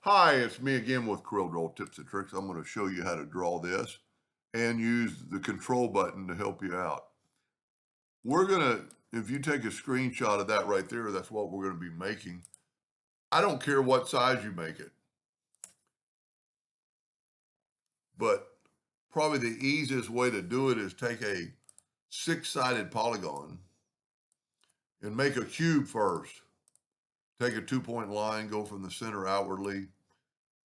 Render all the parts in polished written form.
Hi, it's me again with Corel Draw Tips and Tricks. I'm going to show you how to draw this and use the control button to help you out. If you take a screenshot of that right there, that's what we're going to be making. I don't care what size you make it, but probably the easiest way to do it is take a six-sided polygon and make a cube first. Take a 2-point line, go from the center outwardly.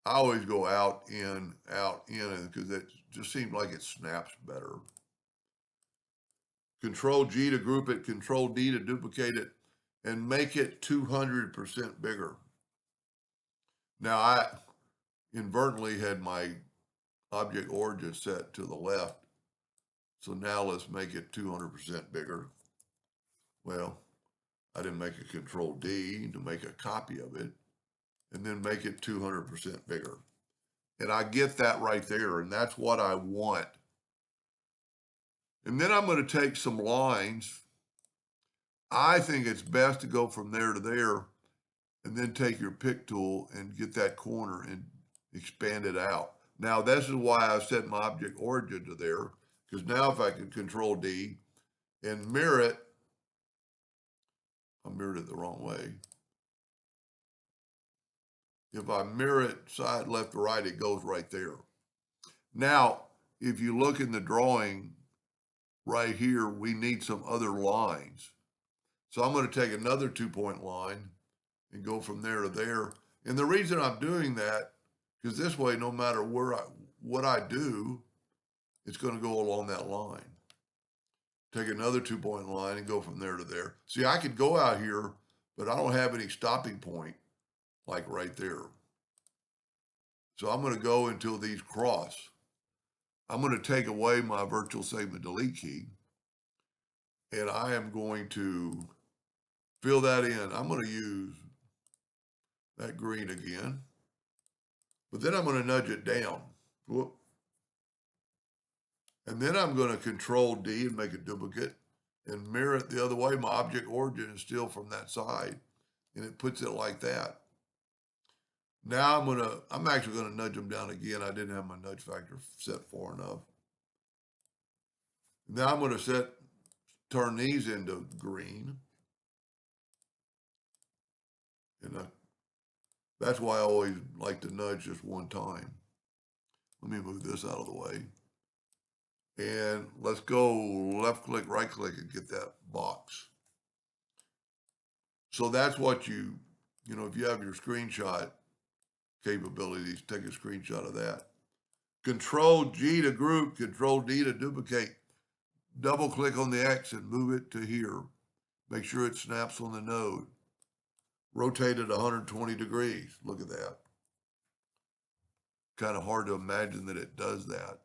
I always go out, in, because it just seems like it snaps better. Control G to group it, Control D to duplicate it, and make it 200% bigger. Now I inadvertently had my object origin set to the left. So now let's make it 200% bigger. Well, I didn't make a Control D to make a copy of it and then make it 200% bigger. And I get that right there, and that's what I want. And then I'm going to take some lines. I think it's best to go from there to there and then take your pick tool and get that corner and expand it out. Now, this is why I set my object origin to there, because now if I can Control D and mirror it, I mirrored it the wrong way. If I mirror it side, left, to right, it goes right there. Now, if you look in the drawing right here, we need some other lines. So I'm going to take another 2-point line and go from there to there. And the reason I'm doing that, because this way, no matter what I do, it's going to go along that line. Take another 2-point line and go from there to there. See, I could go out here, but I don't have any stopping point like right there. So I'm going to go until these cross. I'm going to take away my virtual segment delete key, and I am going to fill that in. I'm going to use that green again, but then I'm going to nudge it down. Whoop. And then I'm going to Control D and make a duplicate and mirror it the other way. My object origin is still from that side, and it puts it like that. Now I'm actually going to nudge them down again. I didn't have my nudge factor set far enough. Now I'm going to turn these into green. And that's why I always like to nudge just one time. Let me move this out of the way. And let's go left click, right click and get that box. So that's what if you have your screenshot capabilities, take a screenshot of that. Control G to group, Control D to duplicate. Double click on the X and move it to here. Make sure it snaps on the node. Rotate it 120 degrees. Look at that. Kind of hard to imagine that it does that.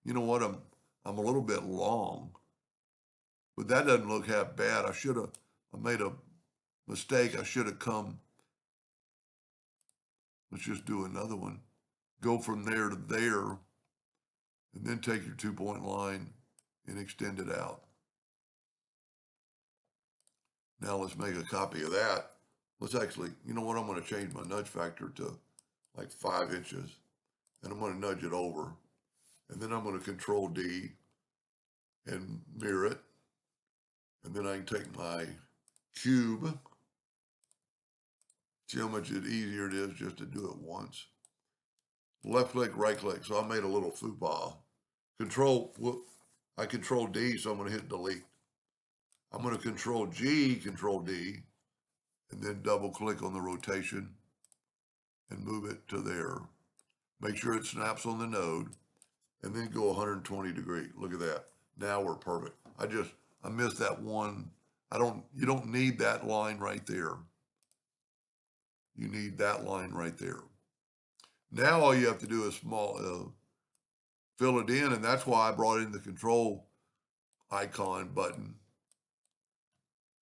You know what? I'm a little bit long, but that doesn't look half bad. I made a mistake. I should have come. Let's just do another one. Go from there to there, and then take your 2-point line and extend it out. Now let's make a copy of that. Let's actually, you know what? I'm going to change my nudge factor to like 5 inches, and I'm going to nudge it over. And then I'm going to Control D and mirror it. And then I can take my cube. See how much easier it is just to do it once. Left click, right click. So I made a little faux pas. I Control D, so I'm going to hit delete. I'm going to Control G, Control D, and then double click on the rotation and move it to there. Make sure it snaps on the node and then go 120 degrees. Look at that. Now we're perfect. I missed that one. You don't need that line right there. You need that line right there. Now all you have to do is fill it in, and that's why I brought in the control icon button.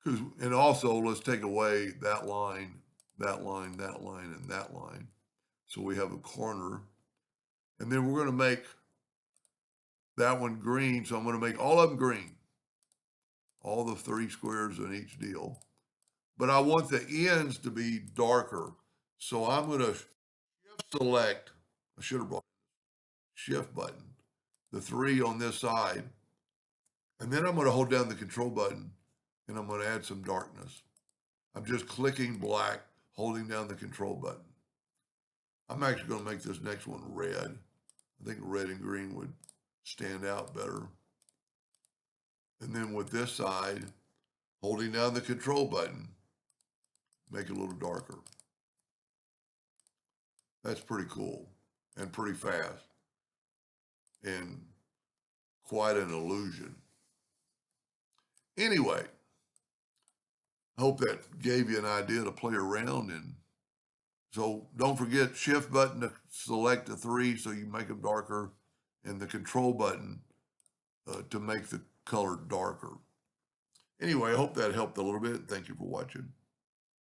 And also let's take away that line, that line, that line, and that line. So we have a corner. And then we're going to make that one green. So I'm going to make all of them green. All the 3 squares in each deal. But I want the ends to be darker. So I'm going to select, I should have brought shift button, the 3 on this side, and then I'm going to hold down the control button and I'm going to add some darkness. I'm just clicking black, holding down the control button. I'm actually going to make this next one red. I think red and green would stand out better. And then with this side, holding down the control button, make it a little darker. That's pretty cool and pretty fast and quite an illusion. Anyway, I hope that gave you an idea to play around. And so don't forget shift button to select the 3 so you make them darker, and the control button to make the color darker. Anyway, I hope that helped a little bit. Thank you for watching.